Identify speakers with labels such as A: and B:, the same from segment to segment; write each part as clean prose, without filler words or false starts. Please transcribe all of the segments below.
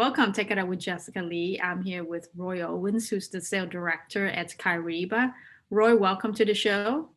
A: Welcome, Take It Up with Jessica Lee. I'm here with Roy Owens, who's the sales director at Kyriba. Roy, welcome to the show.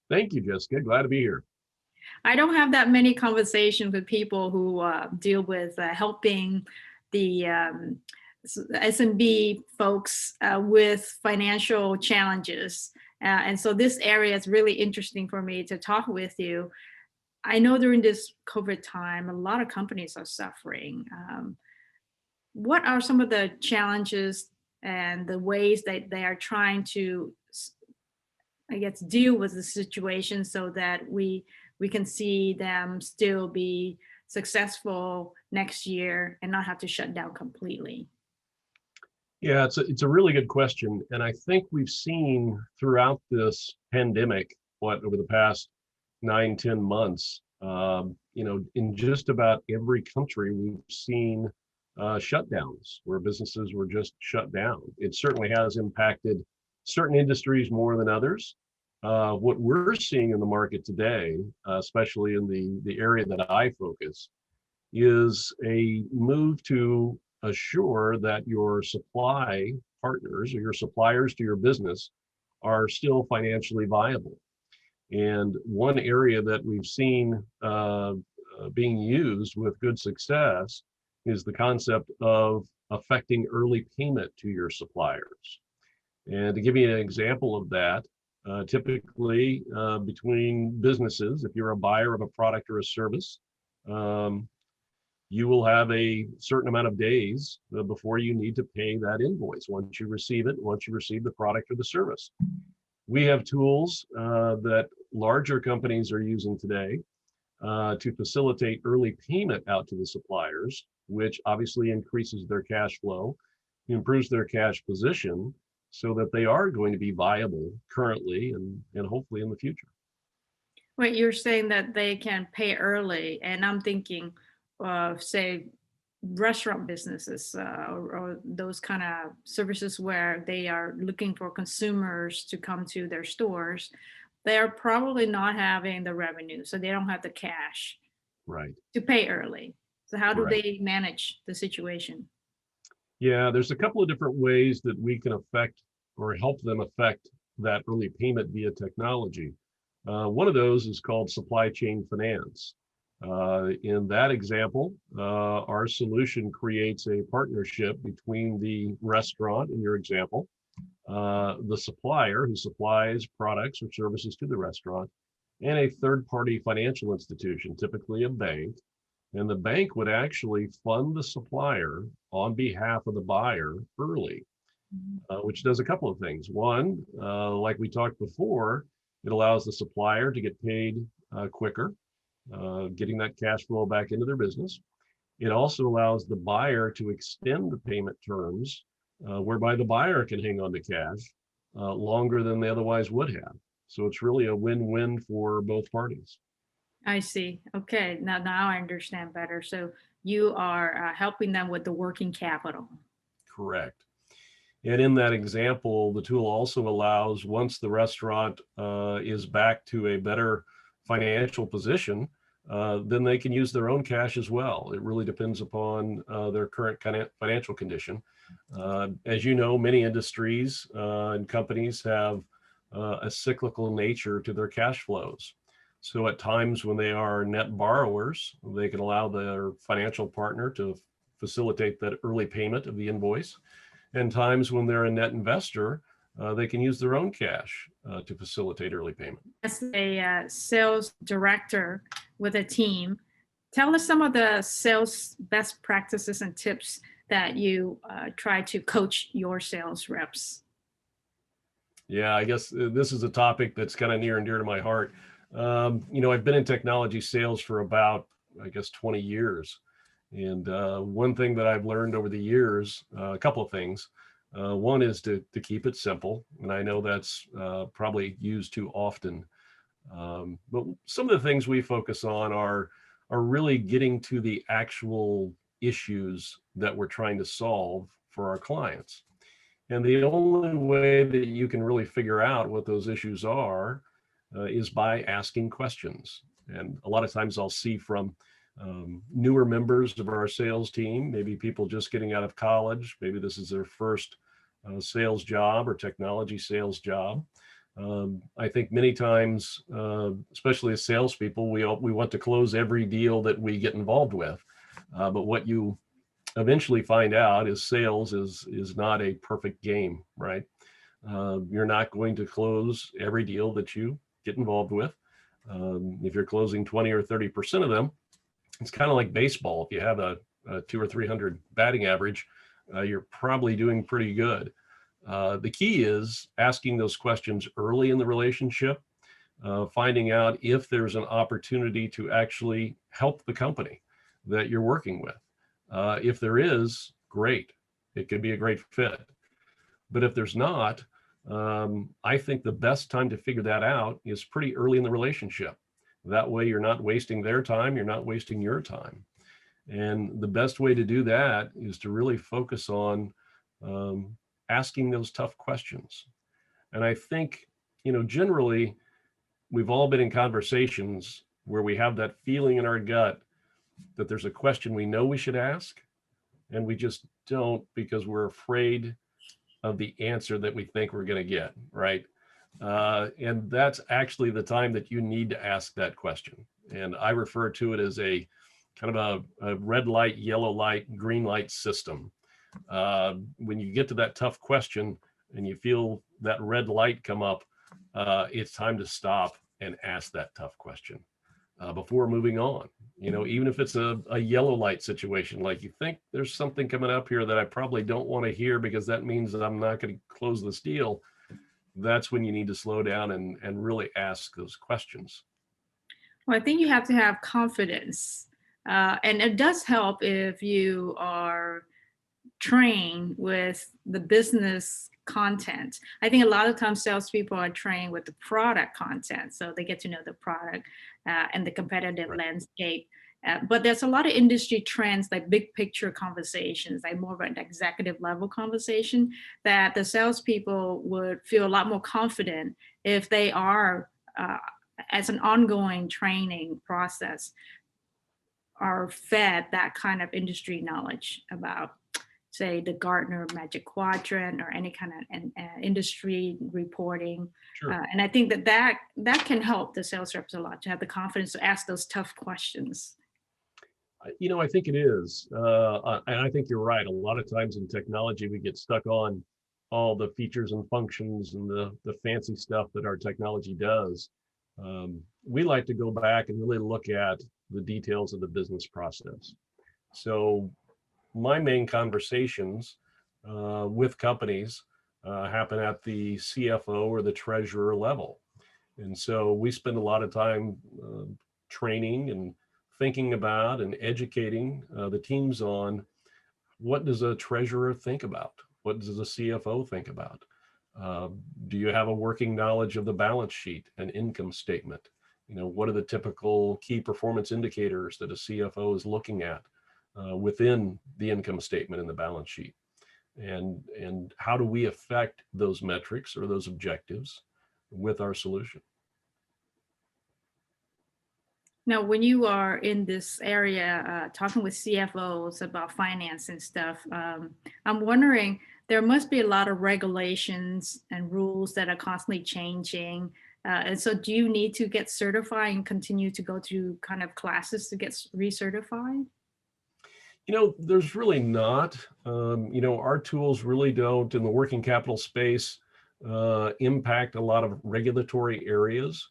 B: Thank you, Jessica. Glad to be here.
A: I don't have that many conversations with people who deal with helping the SMB folks with financial challenges. And so this area is really interesting for me to talk with you. I know during this COVID time, a lot of companies are suffering. What are some of the challenges and the ways that they are trying to, I guess, deal with the situation so that we can see them still be successful next year and not have to shut down completely?
B: Yeah, it's a really good question. And I think we've seen throughout this pandemic, over the past 9, 10 months, in just about every country, we've seen shutdowns where businesses were just shut down. It certainly has impacted certain industries more than others. What we're seeing in the market today, especially in the area that I focus, is a move to assure that your supply partners or your suppliers to your business are still financially viable. And one area that we've seen being used with good success is the concept of affecting early payment to your suppliers. And to give you an example of that, typically between businesses, if you're a buyer of a product or a service, you will have a certain amount of days before you need to pay that invoice once you receive the product or the service. We have tools that larger companies are using today to facilitate early payment out to the suppliers, which obviously increases their cash flow, improves their cash position, so that they are going to be viable currently and hopefully in the future.
A: Wait, you're saying that they can pay early, and I'm thinking of, say, restaurant businesses or those kind of services where they are looking for consumers to come to their stores. They are probably not having the revenue, so they don't have the cash to pay early. So how do they manage the situation?
B: Yeah, there's a couple of different ways that we can affect or help them affect that early payment via technology. One of those is called supply chain finance. In that example, our solution creates a partnership between the restaurant, in your example, the supplier who supplies products or services to the restaurant, and a third-party financial institution, typically a bank. And the bank would actually fund the supplier on behalf of the buyer early, which does a couple of things. One, like we talked before, it allows the supplier to get paid quicker, getting that cash flow back into their business. It also allows the buyer to extend the payment terms, whereby the buyer can hang on to cash longer than they otherwise would have. So it's really a win-win for both parties.
A: I see. Okay, now I understand better. So you are helping them with the working capital.
B: Correct. And in that example, the tool also allows, once the restaurant is back to a better financial position, then they can use their own cash as well. It really depends upon their current financial condition. As you know, many industries and companies have a cyclical nature to their cash flows. So at times when they are net borrowers, they can allow their financial partner to facilitate that early payment of the invoice. And times when they're a net investor, they can use their own cash to facilitate early payment.
A: As a sales director with a team, tell us some of the sales best practices and tips that you try to coach your sales reps.
B: Yeah, I guess this is a topic that's kind of near and dear to my heart. I've been in technology sales for about, 20 years. And one thing that I've learned over the years, a couple of things. One is to keep it simple. And I know that's probably used too often. But some of the things we focus on are really getting to the actual issues that we're trying to solve for our clients. And the only way that you can really figure out what those issues are is by asking questions. And a lot of times I'll see from newer members of our sales team, maybe people just getting out of college, maybe this is their first sales job or technology sales job. I think many times, especially as salespeople, we want to close every deal that we get involved with. But what you eventually find out is sales is not a perfect game, right? You're not going to close every deal that you get involved with. If you're closing 20 or 30% of them, it's kind of like baseball. If you have a 200 or 300 batting average, you're probably doing pretty good. The key is asking those questions early in the relationship, finding out if there's an opportunity to actually help the company that you're working with. If there is, great. It could be a great fit. But if there's not, I think the best time to figure that out is pretty early in the relationship. That way you're not wasting their time, you're not wasting your time. And the best way to do that is to really focus on asking those tough questions. And I think, generally, we've all been in conversations where we have that feeling in our gut that there's a question we know we should ask, and we just don't because we're afraid of the answer that we think we're going to get, right? And that's actually the time that you need to ask that question. And I refer to it as a kind of a red light, yellow light, green light system. When you get to that tough question and you feel that red light come up, it's time to stop and ask that tough question before moving on. Even if it's a yellow light situation, like you think there's something coming up here that I probably don't want to hear because that means that I'm not going to close this deal. That's when you need to slow down and really ask those questions.
A: Well, I think you have to have confidence. And it does help if you are trained with the business content. I think a lot of times salespeople are trained with the product content, so they get to know the product and the competitive
B: Right.
A: landscape. But there's a lot of industry trends, like big picture conversations, like more of an executive level conversation, that the salespeople would feel a lot more confident if they are, as an ongoing training process, are fed that kind of industry knowledge about, say, the Gartner Magic Quadrant or any kind of industry reporting.
B: Sure.
A: And I think that can help the sales reps a lot to have the confidence to ask those tough questions.
B: I think it is. And I think you're right. A lot of times in technology, we get stuck on all the features and functions and the fancy stuff that our technology does. We like to go back and really look at the details of the business process. So my main conversations with companies happen at the CFO or the treasurer level. And so we spend a lot of time training and thinking about and educating the teams on what does a treasurer think about? What does a CFO think about? Do you have a working knowledge of the balance sheet and income statement? What are the typical key performance indicators that a CFO is looking at within the income statement and the balance sheet? And how do we affect those metrics or those objectives with our solution?
A: Now, when you are in this area talking with CFOs about finance and stuff, I'm wondering, there must be a lot of regulations and rules that are constantly changing. And so do you need to get certified and continue to go through kind of classes to get recertified?
B: There's really not. Our tools really don't, in the working capital space, impact a lot of regulatory areas.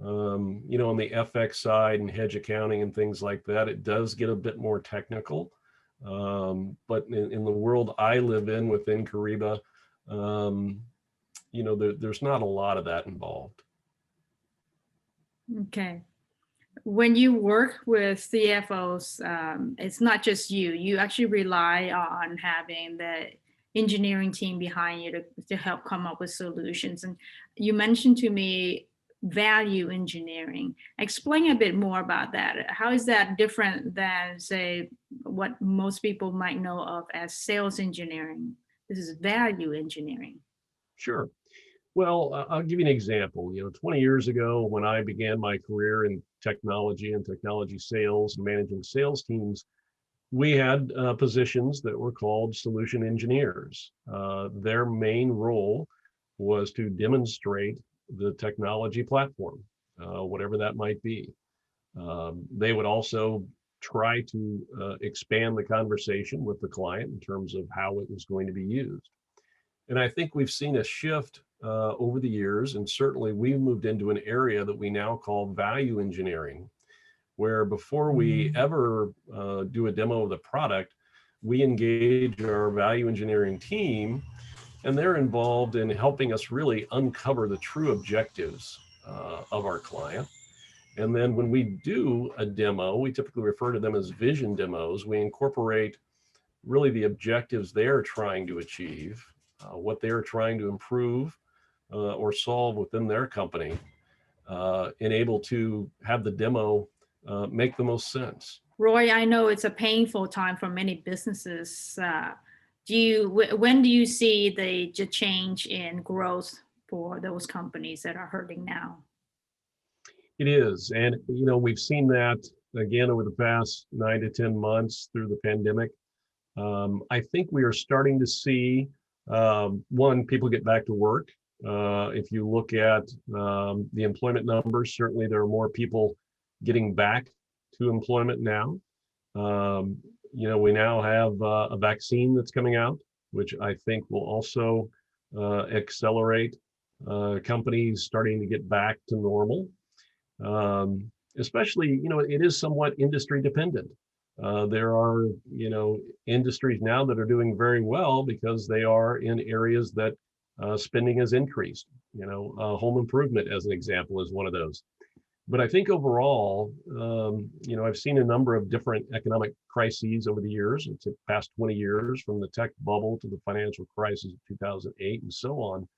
B: On the FX side and hedge accounting and things like that, it does get a bit more technical. But in the world I live in within Kariba, there's not a lot of that involved.
A: Okay. When you work with CFOs, it's not just you. You actually rely on having the engineering team behind you to help come up with solutions. And you mentioned to me value engineering. Explain a bit more about that. How is that different than, say, what most people might know of as sales engineering? This is value engineering.
B: Sure. Well, I'll give you an example. 20 years ago, when I began my career in technology and technology sales and managing sales teams, we had positions that were called solution engineers. Their main role was to demonstrate the technology platform, whatever that might be. They would also try to expand the conversation with the client in terms of how it was going to be used. And I think we've seen a shift over the years, and certainly we've moved into an area that we now call value engineering, where before we ever do a demo of the product, we engage our value engineering team, and they're involved in helping us really uncover the true objectives of our client. And then when we do a demo, we typically refer to them as vision demos. We incorporate really the objectives they're trying to achieve, what they're trying to improve or solve within their company, and able to have the demo make the most sense.
A: Roy, I know it's a painful time for many businesses. When do you see the change in growth for those companies that are hurting now?
B: It is. And, we've seen that again over the past 9 to 10 months through the pandemic. I think we are starting to see, one, people get back to work. If you look at the employment numbers, certainly there are more people getting back to employment now. We now have a vaccine that's coming out, which I think will also accelerate companies starting to get back to normal. Especially, it is somewhat industry dependent. There are, industries now that are doing very well because they are in areas that spending has increased. Home improvement, as an example, is one of those. But I think overall, I've seen a number of different economic crises over the years. It's the past 20 years, from the tech bubble to the financial crisis of 2008 and so on.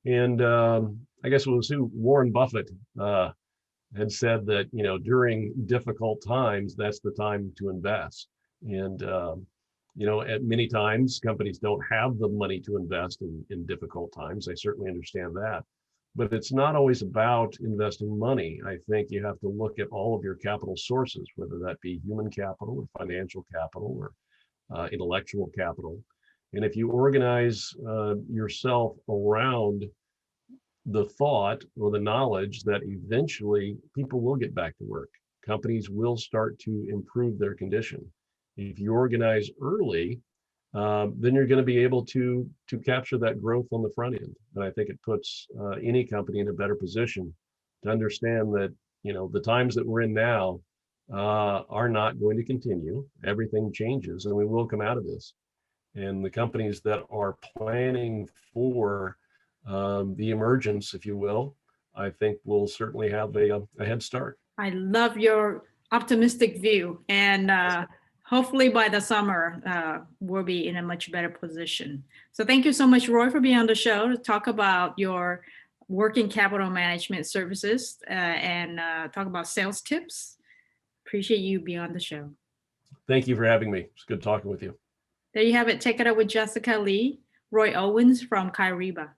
B: And I guess it was Warren Buffett had said that, during difficult times, that's the time to invest. And, at many times, companies don't have the money to invest in difficult times. I certainly understand that. But it's not always about investing money. I think you have to look at all of your capital sources, whether that be human capital or financial capital or intellectual capital. And if you organize yourself around the thought or the knowledge that eventually people will get back to work, companies will start to improve their condition. If you organize early, then you're going to be able to capture that growth on the front end. And I think it puts any company in a better position to understand that, the times that we're in now are not going to continue. Everything changes, and we will come out of this. And the companies that are planning for the emergence, if you will, I think will certainly have a head start.
A: I love your optimistic view, and hopefully by the summer, we'll be in a much better position. So thank you so much, Roy, for being on the show to talk about your working capital management services and talk about sales tips. Appreciate you being on the show.
B: Thank you for having me. It's good talking with you.
A: There you have it. Take it up with Jessica Lee, Roy Owens from Kyriba.